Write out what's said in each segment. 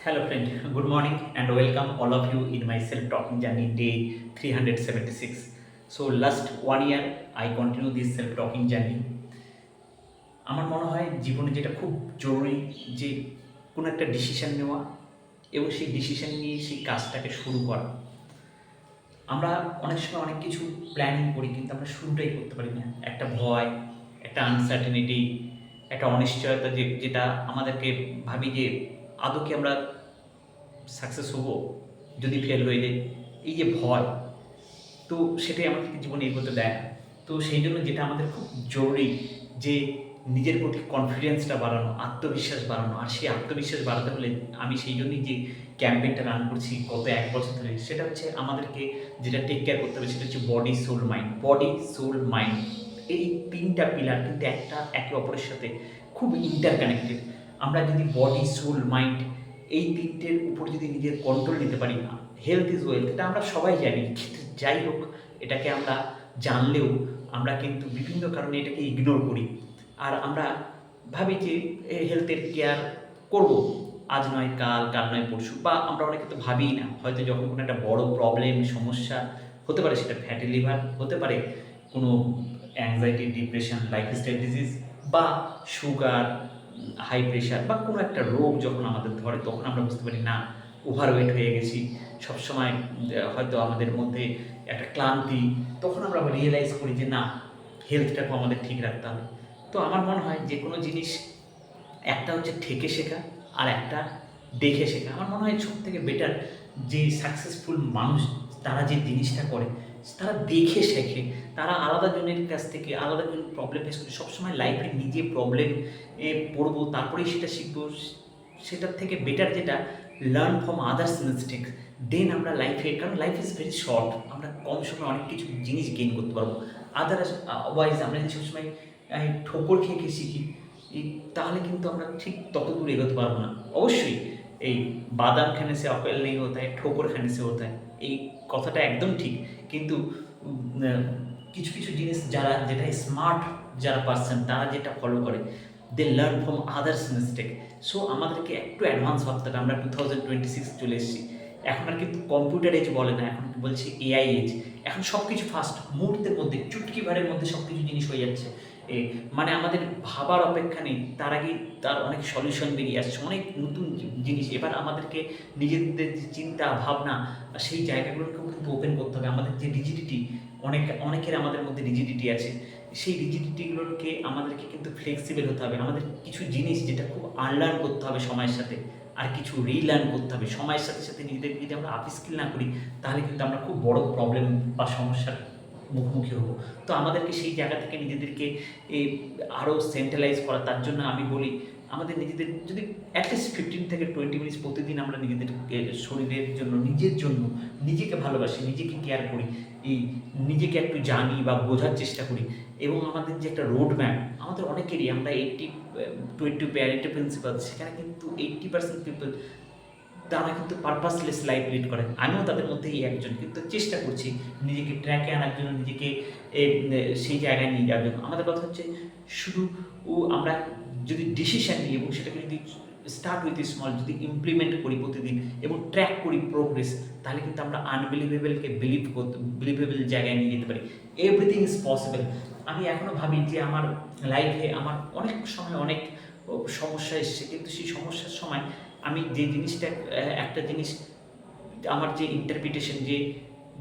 Hello friend, good morning and welcome all of you in my self-talking journey day 376. So last 1 year I continue this self-talking journey. আমার মনে হয় জীবনে যেটা খুব জরুরি যে কোনো একটা ডিসিশন নেওয়া এবং সেই ডিসিশন নিয়ে সেই কাজটাকে শুরু করা। আমরা অনেক সময় অনেক কিছু প্ল্যানিং করি কিন্তু আমরা শুরুটাই করতে পারি না। একটা ভয়, একটা আনসার্টেনিটি, একটা অনিশ্চয়তা যেটা আমাদেরকে ভাবি যে আদৌ কি আমরা সাকসেস হবো যদি ফেল হয়ে যাই, এই যে ভয়, তো সেটাই আমাদেরকে জীবনে এগোতে দেয় না। তো সেই জন্য যেটা আমাদের খুব জরুরি যে নিজের প্রতি কনফিডেন্সটা বাড়ানো, আত্মবিশ্বাস বাড়ানো। আর সেই আত্মবিশ্বাস বাড়াতে হলে আমি সেই জন্যই যে ক্যাম্পেইনটা রান করছি গত 1 বছর ধরে, সেটা হচ্ছে আমাদেরকে যেটা টেক কেয়ার করতে হবে সেটা হচ্ছে body soul mind. Body soul mind, এই 3টা পিলার কিন্তু একে অপরের সাথে খুব ইন্টারকানেক্টেড। আমরা যদি বডি সোল মাইন্ড এই 3টের উপর যদি নিজের কন্ট্রোল নিতে পারি না, হেলথ ইজ ওয়েলথ, এটা আমরা সবাই জানি। যাই হোক, এটাকে আমরা জানলেও আমরা কিন্তু বিভিন্ন কারণে এটাকে ইগনোর করি। আর আমরা ভাবি যে হেলথের কেয়ার করব, আজ নয় কাল, কাল নয় পরশু, বা আমরা অনেকে তো ভাবিই না। হয়তো যখন কোনো একটা বড় প্রবলেম, সমস্যা হতে পারে, সেটা ফ্যাটি লিভার হতে পারে, কোনো অ্যাংজাইটি, ডিপ্রেশন, লাইফস্টাইল ডিজিজ, বা সুগার, হাই প্রেশার, বা কোনো একটা রোগ যখন আমাদের ধরে, তখন আমরা বুঝতে পারি না ওভারওয়েট হয়ে গেছি। সবসময় হয়তো আমাদের মধ্যে একটা ক্লান্তি, তখন আমরা রিয়েলাইজ করি যে না, হেলথটাকেও আমাদের ঠিক রাখতে হবে। তো আমার মনে হয় যে কোনো জিনিস একটা হচ্ছে ঠেকে শেখা, আর একটা দেখে শেখা। আমার মনে হয় সব থেকে বেটার যে সাকসেসফুল মানুষ, তারা যে জিনিসটা করে তারা দেখে শেখে। তারা আলাদা জনের কাছ থেকে আলাদা জনের প্রবলেম ফেস করে। সবসময় লাইফে নিজে প্রবলেম পড়বো তারপরেই সেটা শিখবো, সেটার থেকে বেটার যেটা লার্ন ফ্রম আদার্স মিস্টেক, দেন আমরা লাইফে, কারণ লাইফ ইজ ভেরি শর্ট, আমরা কম সময় অনেক কিছু জিনিস গেইন করতে পারবো। আদার্স ওয়াইজ আমরা যদি সবসময় ঠোকর খেয়ে খেয়ে শিখি, এই তাহলে কিন্তু আমরা ঠিক তত দূর এগোতে পারবো না। অবশ্যই এই বাদাম খানে সে অকেল নেই হতা হয়, ঠোকর খানে সে হতা হয়, এই কথাটা একদম ঠিক। কিন্তু কিছু কিছু জিনিস যেটা স্মার্ট যারা পার্সন, তারা যেটা ফলো করে, they learn from others mistake. So আমাদেরকে একটু অ্যাডভান্স ভাবতে হবে। আমরা 2026 চলে এসেছি, এখন আর কিন্তু কম্পিউটার এজ বলে না, এখন বলছে এআই এজ। এখন সব কিছু ফাস্ট, মুহূর্তের মধ্যে, চুটকি ভারের মধ্যে সব কিছু জিনিস হয়ে যাচ্ছে। মানে আমাদের ভাবার অপেক্ষা নেই, তার আগেই তার অনেক সলিউশন বেরিয়ে আসছে, অনেক নতুন জিনিস। এবার আমাদেরকে নিজেদের যে চিন্তা ভাবনা, সেই জায়গাগুলোকেও কিন্তু ওপেন করতে হবে। আমাদের যে রিজিডিটি, অনেকের আমাদের মধ্যে রিজিডিটি আছে, সেই রিজিডিটিগুলোকে আমাদেরকে কিন্তু ফ্লেক্সিবল হতে হবে। আমাদের কিছু জিনিস যেটা খুব আনলার্ন করতে হবে সময়ের সাথে, আর কিছু রিলার্ন করতে হবে সময়ের সাথে সাথে। নিজেদেরকে যদি আমরা আপস্কিল না করি, তাহলে কিন্তু আমরা খুব বড় প্রবলেম বা সমস্যার মুখোমুখি হব। তো আমাদেরকে সেই জায়গা থেকে নিজেদেরকে আরও সেন্ট্রালাইজ করা। তার জন্য আমি বলি, আমাদের নিজেদের যদি অ্যাটলিস্ট 15 থেকে 20 মিনিটস প্রতিদিন আমরা নিজেদেরকে শরীরের জন্য, নিজের জন্য, নিজেকে ভালোবাসি, নিজেকে কেয়ার করি, এই নিজেকে একটু জানি বা বোঝার চেষ্টা করি। এবং আমাদের যে একটা রোড ম্যাপ, আমাদের অনেকেরই, আমরা 80-20 প্যারেন্টের প্রিন্সিপাল, সেখানে কিন্তু 80% পিপল, তারা কিন্তু পারপাসলেস লাইফ লিড করে। আমিও তাদের মধ্যেই একজন, কিন্তু চেষ্টা করছি নিজেকে ট্র্যাকে আনার জন্য, নিজেকে সেই জায়গায় নিয়ে যাওয়ার জন্য। আমাদের কথা হচ্ছে শুধু আমরা যদি ডিসিশন নিই এবং সেটাকে যদি স্টার্ট উইথ স্মল, যদি ইমপ্লিমেন্ট করি প্রতিদিন এবং ট্র্যাক করি প্রোগ্রেস, তাহলে কিন্তু আমরা আনবিলিভেবলকে বিলিভেবল জায়গায় নিয়ে যেতে পারি। Everything is possible. আমি এখনও ভাবি যে আমার লাইফে আমার অনেক সময় অনেক সমস্যা এসছে, কিন্তু সেই সমস্যার সময় আমি যে জিনিসটা, একটা জিনিস, আমার যে ইন্টারপ্রিটেশন, যে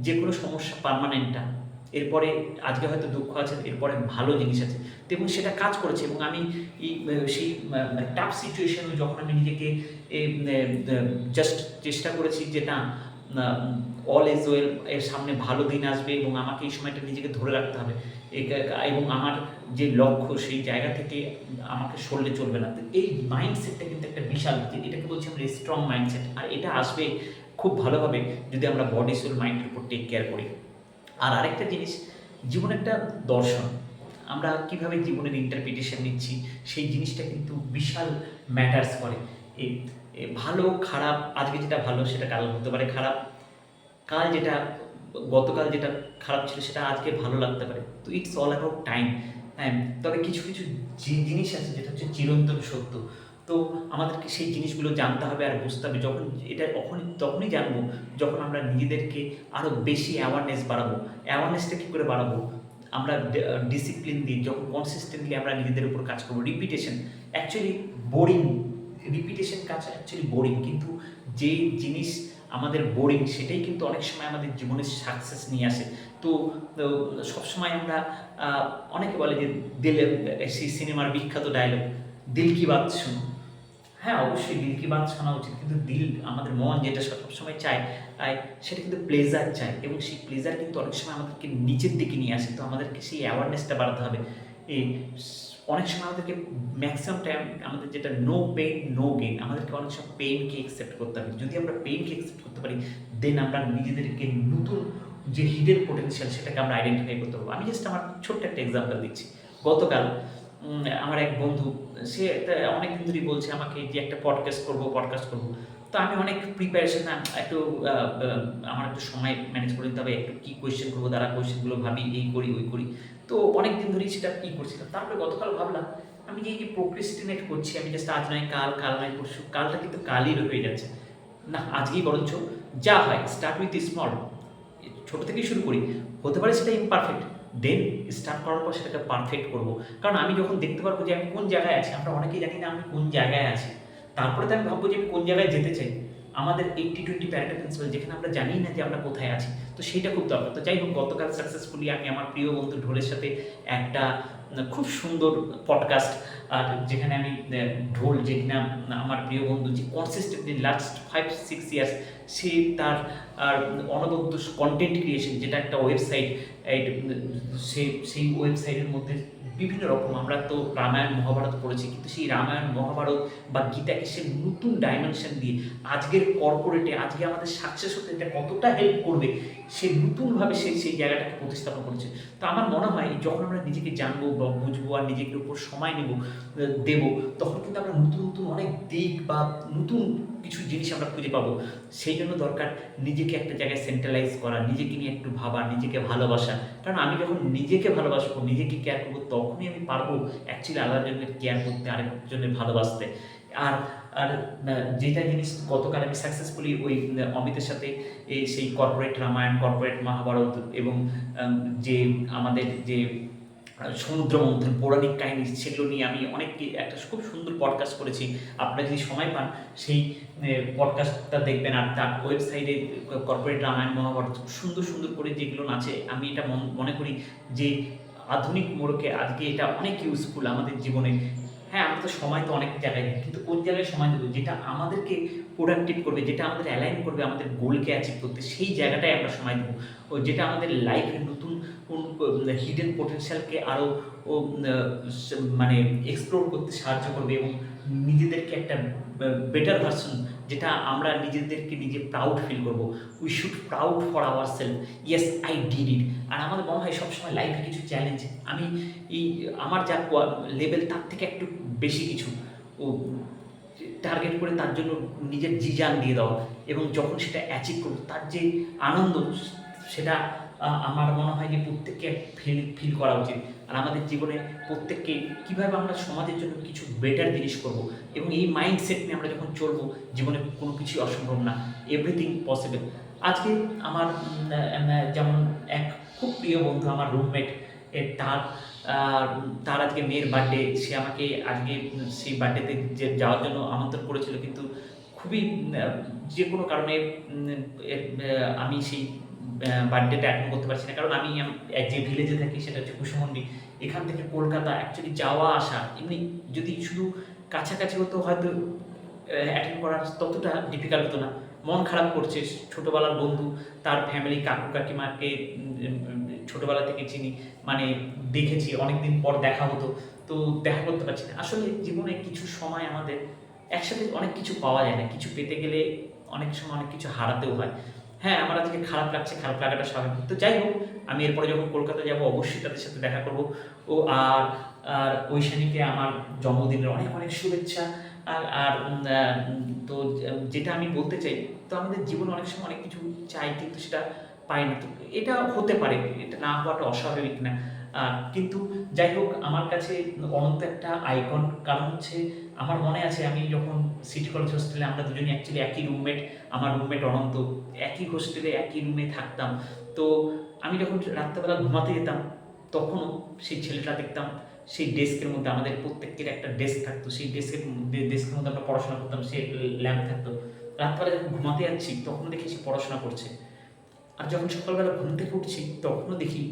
যে কোনো সমস্যা পার্মানেন্ট না, এরপরে আজকে হয়তো দুঃখ আছে, এরপরে ভালো জিনিস আছে, এবং সেটা কাজ করেছে। এবং আমি সেই টাফ সিচুয়েশনে যখন আমি নিজেকে জাস্ট চেষ্টা করেছি যে না, অল ইজ ওয়েল, এর সামনে ভালো দিন আসবে এবং আমাকে এই সময়টা নিজেকে ধরে রাখতে হবে, এবং আমার যে লক্ষ্য, সেই জায়গা থেকে আমাকে সরলে চলবে না। তো এই মাইন্ডসেটটা কিন্তু একটা বিশাল, এটাকে বলছি আমরা স্ট্রং মাইন্ডসেট। আর এটা আসবে খুব ভালোভাবে যদি আমরা বডি সোল মাইন্ডের উপর টেক কেয়ার করি। আর আরেকটা জিনিস, জীবন একটা দর্শন, আমরা কিভাবে জীবনের ইন্টারপ্রিটেশন নিচ্ছি, সেই জিনিসটা কিন্তু বিশাল ম্যাটার্স করে। এই ভালো খারাপ, আজকে যেটা ভালো সেটা কাল হতে পারে খারাপ, কাল যেটা, গতকাল যেটা খারাপ ছিল সেটা আজকে ভালো লাগতে পারে। তো ইটস অল অ্যাবাউট টাইম। হ্যাঁ, তবে কিছু কিছু জিনিস আছে যেটা হচ্ছে চিরন্তন সত্য। তো আমাদেরকে সেই জিনিসগুলো জানতে হবে আর বুঝতে হবে। যখন এটা তখনই জানবো যখন আমরা নিজেদেরকে আরও বেশি অ্যাওয়ারনেস বাড়াবো। অ্যাওয়ারনেসটা কী করে বাড়াবো? আমরা ডিসিপ্লিন দিয়ে যখন কনসিস্টেন্টলি আমরা নিজেদের উপর কাজ করবো। রিপিটেশন অ্যাকচুয়ালি বোরিং, রিপিটেশন কাজ অ্যাকচুয়ালি বোরিং, কিন্তু যে জিনিস আমাদের বোরিং সেটাই কিন্তু অনেক সময় আমাদের জীবনে সাকসেস নিয়ে আসে। তো সবসময় আমরা অনেকে বলে যে সেই সিনেমার বিখ্যাত ডায়লগ, দিল কি বাত শুনো। হ্যাঁ, অবশ্যই দিল কি বাত শোনা উচিত, কিন্তু দিল আমাদের মন যেটা সবসময় চায় সেটা কিন্তু প্লেজার চায়, এবং সেই প্লেজার কিন্তু অনেক সময় আমাদেরকে নিচের দিকে নিয়ে আসে। তো আমাদেরকে সেই অ্যাওয়ারনেসটা বাড়াতে হবে। এই অনেক সময় আমাদেরকে ম্যাক্সিমাম টাইম আমাদের যেটা নো পেইন নো গেইন, আমাদেরকে অনেক সময় পেইনকে অ্যাকসেপ্ট করতে হবে। যদি আমরা পেইনকে অ্যাকসেপ্ট করতে পারি, দেন আমরা নিজেদেরকে নতুন যে হিডেন পোটেনশিয়াল সেটাকে আমরা আইডেন্টিফাই করতে পারবো। আমি জাস্ট আমার ছোট্ট একটা এক্সাম্পল দিচ্ছি। গতকাল আমার এক বন্ধু, সে অনেকদিন ধরেই বলছে আমাকে যে একটা পডকাস্ট করবো। তো আমি অনেক প্রিপারেশন, একটু আমার একটু সময় ম্যানেজ করে নিতে হবে, একটু কী কোয়েশ্চেন করবো, তারা কোয়েশ্চেনগুলো ভাবি, এই করি ওই করি। তো অনেক দিন ধরেই সেটা করছিলাম। তারপরে গতকাল ভাবলাম আমি যে এই যে প্রোক্রেস্টিনেট করছি, আমি জাস্ট আজ নয় কাল, কাল নয় পরশু, কালটা কিন্তু কালই হয়ে যাচ্ছে না, আজকেই বরঞ্চ যা হয় স্টার্ট উইথ স্মল, ছোটো থেকেই শুরু করি। হতে পারে সেটা ইমপারফেক্ট, দেন স্টার্ট করার পর সেটাকে পারফেক্ট করব। কারণ আমি যখন দেখতে পারবো যে আমি কোন জায়গায় আছি, আমরা অনেকেই জানি না আমি কোন জায়গায় আছি, তারপরে তো আমি ভাববো যে আমি কোন জায়গায় যেতে চাই। আমাদের 80-20 প্যারাটা প্রিন্সিপাল, যেখানে আমরা জানি না যে আমরা কোথায় আছি, তো সেইটা খুব দরকার। তো যাই হোক, গতকাল সাকসেসফুলি আমি আমার প্রিয় বন্ধু ঢোলের সাথে একটা খুব সুন্দর পডকাস্ট, আর যেখানে আমি ঢোল, যে কিনা আমার প্রিয় বন্ধু, যে কনসিস্টেন্টলি লাস্ট 5-6 ইয়ার্স সে তার আর অনবদ্য কন্টেন্ট ক্রিয়েশন, যেটা একটা ওয়েবসাইট, সেই ওয়েবসাইটের মধ্যে বিভিন্ন রকম, আমরা তো রামায়ণ মহাভারত পড়েছি, কিন্তু সেই রামায়ণ মহাভারত বা গীতাকে সে নতুন ডাইমেনশন দিয়ে আজকের কর্পোরেটে, আজকে আমাদের সাকসেস হতে এটা কতটা হেল্প করবে, সে নতুনভাবে সেই জায়গাটাকে প্রতিস্থাপন করেছে। তো আমার মনে হয় যখন আমরা নিজেকে জানবো বা বুঝবো আর নিজেকে উপর সময় দেবো, তখন কিন্তু আমরা নতুন নতুন অনেক দিক বা নতুন কিছু জিনিস আমরা খুঁজে পাবো। সেই জন্য দরকার নিজেকে একটা জায়গায় সেন্ট্রালাইজ করা, নিজেকে নিয়ে একটু ভাবা, নিজেকে ভালোবাসা। কারণ আমি যখন নিজেকে ভালোবাসবো, নিজেকে কেয়ার করবো, তখনই আমি পারবো অ্যাকচুয়ালি আলাদাজনের কেয়ার করতে, আরেকজনের ভালোবাসতে। আর আর যেটা জিনিস গতকাল আমি সাকসেসফুলি ওই অমিতের সাথে সেই কর্পোরেট রামায়ণ, কর্পোরেট মহাভারত এবং যে আমাদের যে সমুদ্র মন্থন, পৌরাণিক কাহিনী, সেগুলো নিয়ে আমি একটা খুব সুন্দর পডকাস্ট করেছি। আপনারা যদি সময় পান সেই পডকাস্টটা দেখবেন। আর তার ওয়েবসাইটে কর্পোরেট রামায়ণ মহাভারত সুন্দর সুন্দর করে যেগুলো আছে, আমি এটা মনে করি যে আধুনিক মোড়কে আজকে এটা অনেক ইউজফুল আমাদের জীবনে। হ্যাঁ, আমরা তো সময় তো অনেক জায়গায় দিই, কিন্তু কোন জায়গায় সময় দেবো যেটা আমাদেরকে প্রোডাক্টিভ করবে, যেটা আমাদের অ্যালাইন করবে আমাদের গোলকে অ্যাচিভ করতে, সেই জায়গাটায় আমরা সময় দেবো। ও যেটা আমাদের লাইফে নতুন হিডেন পোটেনশিয়ালকে আরও মানে এক্সপ্লোর করতে সাহায্য করবে, এবং নিজেদেরকে একটা বেটার ভার্সন, যেটা আমরা নিজেদেরকে নিজে প্রাউড ফিল করবো। We should proud for our self, yes I did it. আর আমাদের মনে হয় সবসময় লাইফে কিছু চ্যালেঞ্জ, আমি আমার যা লেভেল তার থেকে একটু বেশি কিছু টার্গেট করে তার জন্য নিজের জি-জান দিয়ে দেওয়া, এবং যখন সেটা অ্যাচিভ করবো তার যে আনন্দ, সেটা আমার মনে হয় যে প্রত্যেককে ফিল করা উচিত। আর আমাদের জীবনে প্রত্যেককে কীভাবে আমরা সমাজের জন্য কিছু বেটার জিনিস করব, এবং এই মাইন্ডসেট নিয়ে আমরা যখন চলবো, জীবনে কোনো কিছুই অসম্ভব না, এভরিথিং পসিবল। আজকে আমার যেমন এক খুব প্রিয় বন্ধু, আমার রুমমেট, তার আজকে মেয়ের বার্থডে, সে আমাকে আজকে সেই বার্থডেতে যাওয়ার জন্য আমন্ত্রণ করেছিল, কিন্তু খুবই যে কোনো কারণে আমি সেই বার্থডেটা অ্যাটেন্ড করতে পারছি না। কারণ আমি যে ভিলেজে থাকি সেটা হচ্ছে কুসুমন্ডি। এখান থেকে কলকাতা অ্যাকচুয়ালি যাওয়া আসা, এমনি যদি শুধু কাছাকাছি হতো হয়তো অ্যাটেন্ড করার ততটা ডিফিকাল্ট হতো না। মন খারাপ করছে, ছোটোবেলার বন্ধু, তার ফ্যামিলি, কাকু কাকিমাকে ছোটোবেলা থেকে চিনি, মানে দেখেছি, অনেক দিন পর দেখা হতো, তো দেখা করতে পারছি না। আসলে জীবনে কিছু সময় আমাদের একসাথে অনেক কিছু পাওয়া যায় না, কিছু পেতে গেলে অনেক সময় অনেক কিছু হারাতেও হয়। হ্যাঁ, আমার আজকে খারাপ লাগছে, খারাপ লাগাটা স্বাভাবিক। তো যাই হোক, আমি এরপরে যখন কলকাতা যাব অবশ্যই তাদের সাথে দেখা করব। ও আর ঐশানীকে আমার জন্মদিনের অনেক অনেক শুভেচ্ছা। আর তো যেটা আমি বলতে চাই, তো আমাদের জীবনে অনেক সময় অনেক কিছু চাই, কিন্তু সেটা পাই না। তো এটা হতে পারে, এটা না হওয়াটা অস্বাভাবিক না। কিন্তু যাই হোক, আমার কাছে অনন্ত একটা আইকন, কারণ হচ্ছে আমার মনে আছে আমি যখন সিটি কলেজ হোস্টেলে আমরা দুজনই অ্যাকচুয়ালি একই রুমমেট, আমার রুমমেট অনন্ত, একই হোস্টেলে একই রুমে থাকতাম। তো আমি যখন রাত্রেবেলা ঘুমাতে যেতাম তখনও সেই ছেলেটা দেখতাম সেই ডেস্কের মধ্যে, আমাদের প্রত্যেকের একটা ডেস্ক থাকতো, সেই ডেস্কের মধ্যে আমরা পড়াশোনা করতাম, সে ল্যাম্প থাকতো। রাত্রেবেলা যখন ঘুমাতে যাচ্ছি তখনও দেখি সে পড়াশোনা করছে, আর যখন সকালবেলা ঘুম থেকে উঠছি তখনও দেখি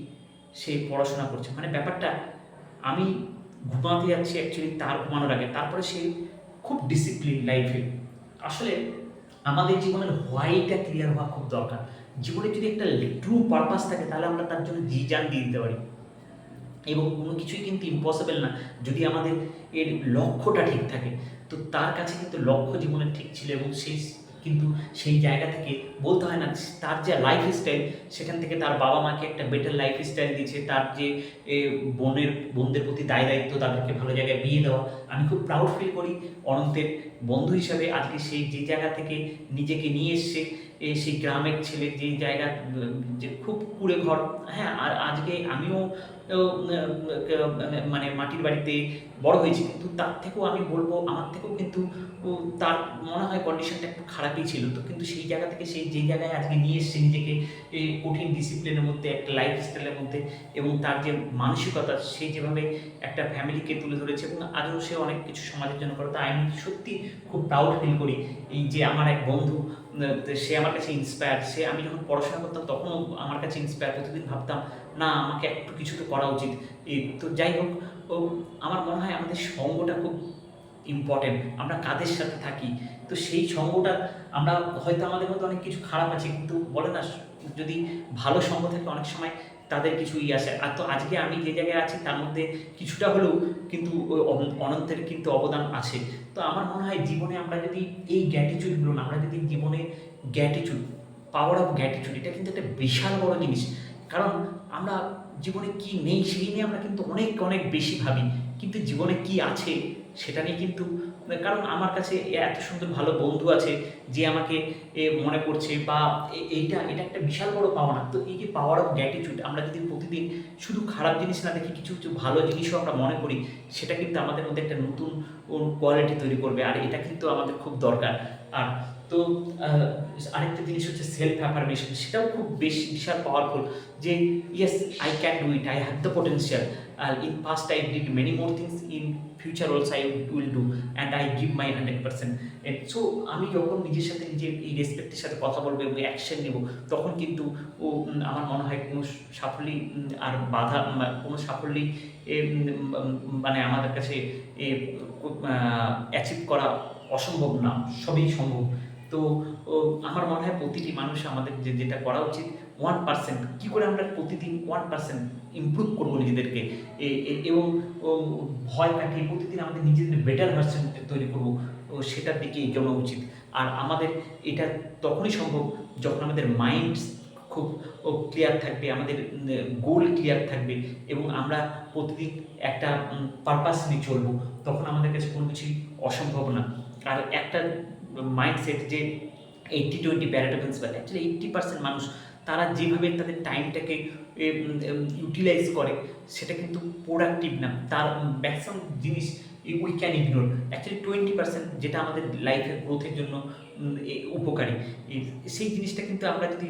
সে পড়াশোনা করছে। মানে ব্যাপারটা, আমি ঘুমাতে যাচ্ছি অ্যাকচুয়ালি তার ঘুমানোর আগে, তারপরে সে খুব ডিসিপ্লিন লাইফে। আসলে আমাদের জীবনের হোয়াইটা ক্লিয়ার হওয়া খুব দরকার। জীবনে যদি একটা ট্রু পারপাস থাকে তাহলে আমরা তার জন্য জি জান দিয়ে দিতে পারি, এবং কোনো কিছুই কিন্তু ইম্পসিবল না যদি আমাদের এর লক্ষ্যটা ঠিক থাকে। তো তার কাছে কিন্তু লক্ষ্য জীবনের ঠিক ছিল, এবং সেই কিন্তু সেই জায়গা থেকে বলতে হয় না, তার যে লাইফ স্টাইল সেখান থেকে তার বাবা মাকে একটা বেটার লাইফ স্টাইল দিয়েছে, তার যে বোনদের প্রতি দায় দায়িত্ব, তাদেরকে ভালো জায়গায় বিয়ে দেওয়া। আমি খুব প্রাউড ফিল করি অনন্তের বন্ধু হিসাবে। আজকে সেই যে জায়গা থেকে নিজেকে নিয়ে এসছে, সেই গ্রামের ছেলে যে জায়গা, যে খুব কুড়ে ঘর, হ্যাঁ, আর আজকে আমিও মানে মাটির বাড়িতে বড় হয়েছি, কিন্তু তার থেকেও আমি বলবো আমার থেকেও কিন্তু তার মনে হয় কন্ডিশনটা একটু খারাপই ছিল। তো কিন্তু সেই জায়গা থেকে সেই যে জায়গায় আজকে নিয়ে এসছে নিজেকে, এই কঠিন ডিসিপ্লিনের মধ্যে, একটা লাইফ স্টাইলের মধ্যে, এবং তার যে মানসিকতা, সে যেভাবে একটা ফ্যামিলিকে তুলে ধরেছে, এবং আজও সে অনেক কিছু সমাজের জন্য করে। তো আমি সত্যি খুব প্রাউড ফিল করি এই যে আমার এক বন্ধু, সে আমার কাছে ইন্সপায়ার। আমি যখন পড়াশোনা করতাম তখনও আমার কাছে ইন্সপায়ার। প্রতিদিন ভাবতাম না আমাকে একটু কিছু তো করা উচিত। তো যাই হোক, ও আমার মনে হয় আমাদের সঙ্গটা খুব ইম্পর্টেন্ট, আমরা কাদের সাথে থাকি। তো সেই সঙ্গটা, আমরা হয়তো আমাদের মধ্যে অনেক কিছু খারাপ আছে, কিন্তু বলে না, যদি ভালো সঙ্গ থাকে অনেক সময় তাদের কিছু আসে। আর তো আজকে আমি যে জায়গায় আছি তার মধ্যে কিছুটা হলেও কিন্তু ওই অনন্তের কিন্তু অবদান আছে। তো আমার মনে হয় জীবনে আমরা যদি এই গ্র্যাটিটিউডগুলো না, আমরা যদি জীবনে গ্র্যাটিটিউড, পাওয়ার অফ গ্র্যাটিটিউড, এটা কিন্তু একটা বিশাল বড় জিনিস। কারণ আমরা জীবনে কি নেই সেই নিয়ে আমরা কিন্তু অনেক অনেক বেশি ভাবি, কিন্তু জীবনে কি আছে সেটা নিয়ে কিন্তু, কারণ আমার কাছে এত সুন্দর ভালো বন্ধু আছে যে আমাকে মনে করছে, বা এটা একটা বিশাল বড় পাওনা। তো এই যে পাওয়ার অফ গ্র্যাটিটিউড, আমরা যদি প্রতিদিন শুধু খারাপ জিনিস না দেখি, কিছু কিছু ভালো জিনিসও আমরা মনে করি, সেটা কিন্তু আমাদের মধ্যে একটা নতুন কোয়ালিটি তৈরি করবে, আর এটা কিন্তু আমাদের খুব দরকার। আর তো আরেকটা জিনিস হচ্ছে সেলফ অ্যাফার্মেশন, সেটাও খুব বেশি বিশাল পাওয়ারফুল। যে yes, I can do it, I have the potential, in past I did many more things, in future also I will do, and I give my 100%। So আমি যখন নিজের সাথে নিজের এই রেসপেক্টের সাথে কথা বলবো এবং অ্যাকশন নেব, তখন কিন্তু আমার মনে হয় কোনো সাফল্যই আর বাধা, কোনো সাফল্যই মানে আমাদের কাছে অ্যাচিভ করা অসম্ভব না, সবই সম্ভব। তো আমার মনে হয় প্রতিটি মানুষ আমাদের যেটা করা উচিত, 1% কী করে আমরা প্রতিদিন 1% ইমপ্রুভ করবো নিজেদেরকে, এবং ভয় কাটিয়ে প্রতিদিন আমাদের নিজেদের বেটার ভার্সন তৈরি করবো, সেটার দিকে এগোনো উচিত। আর আমাদের এটা তখনই সম্ভব যখন আমাদের মাইন্ড খুব ক্লিয়ার থাকবে, আমাদের গোল ক্লিয়ার থাকবে, এবং আমরা প্রতিদিন একটা পারপাস নিয়ে চলবো, তখন আমাদের কাছে কোনো কিছুই অসম্ভব না। আর একটা মাইন্ডসেট যে 80-20 প্যারাডক্স, অ্যাকচুয়ালি 80% মানুষ তারা যেভাবে তাদের টাইমটাকে ইউটিলাইজ করে সেটা কিন্তু প্রোডাক্টিভ না, তার ম্যাক্সিমাম জিনিস উই ক্যান ইগনোর। অ্যাকচুয়ালি 20% যেটা আমাদের লাইফের গ্রোথের জন্য উপকারী, সেই জিনিসটা কিন্তু আমরা যদি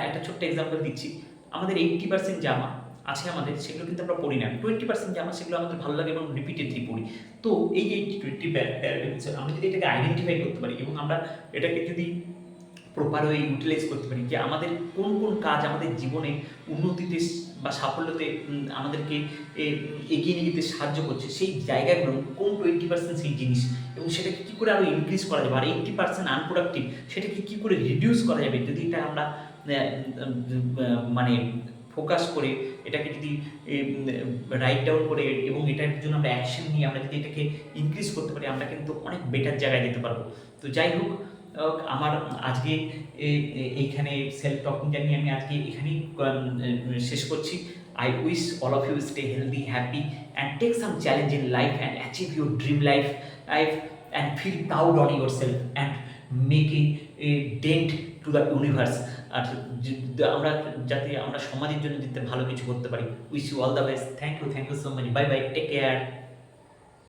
একটা ছোট্ট এক্সাম্পল দিচ্ছি, আমাদের 80% জামা আছে আমাদের, সেগুলো কিন্তু আমরা পড়ি না। 20% জামা সেগুলো আমাদের ভালো লাগে এবং রিপিটেডলি পড়ি। তো এই যে 80-20 প্যারাডক্স, আমরা যদি এটাকে আইডেন্টিফাই করতে পারি এবং আমরা এটাকে যদি প্রপার ওয়ে ইউটিলাইজ করতে পারি, যে আমাদের কোন কোন কাজ আমাদের জীবনে উন্নতিতে বা সাফল্যতে আমাদেরকে এগিয়ে নিয়ে যেতে সাহায্য করছে, সেই জায়গাগুলো কোন 20% সেই জিনিস, এবং সেটাকে কী করে আরও ইনক্রিজ করা যাবে, আর 80% আনপ্রোডাক্টিভ সেটাকে কী করে রিডিউস করা যাবে, যদি এটা আমরা মানে ফোকাস করে এটাকে যদি রাইট ডাউন করে এবং এটার জন্য আমরা অ্যাকশন নিয়ে আমরা যদি এটাকে ইনক্রিজ করতে পারি, আমরা কিন্তু অনেক বেটার জায়গায় যেতে পারবো। তো যাই হোক, আমার আজকে এইখানে সেলফ টকিং জানি আমি আজকে এখানেই শেষ করছি। I wish all of you stay healthy, happy, and take some challenge in life and achieve your dream life and feel proud on your self and make a dent to the universe. আর আমরা যাতে আমরা সমাজের জন্য যাতে ভালো কিছু করতে পারি। Wish you all the best. Thank you so much. Bye bye, take care.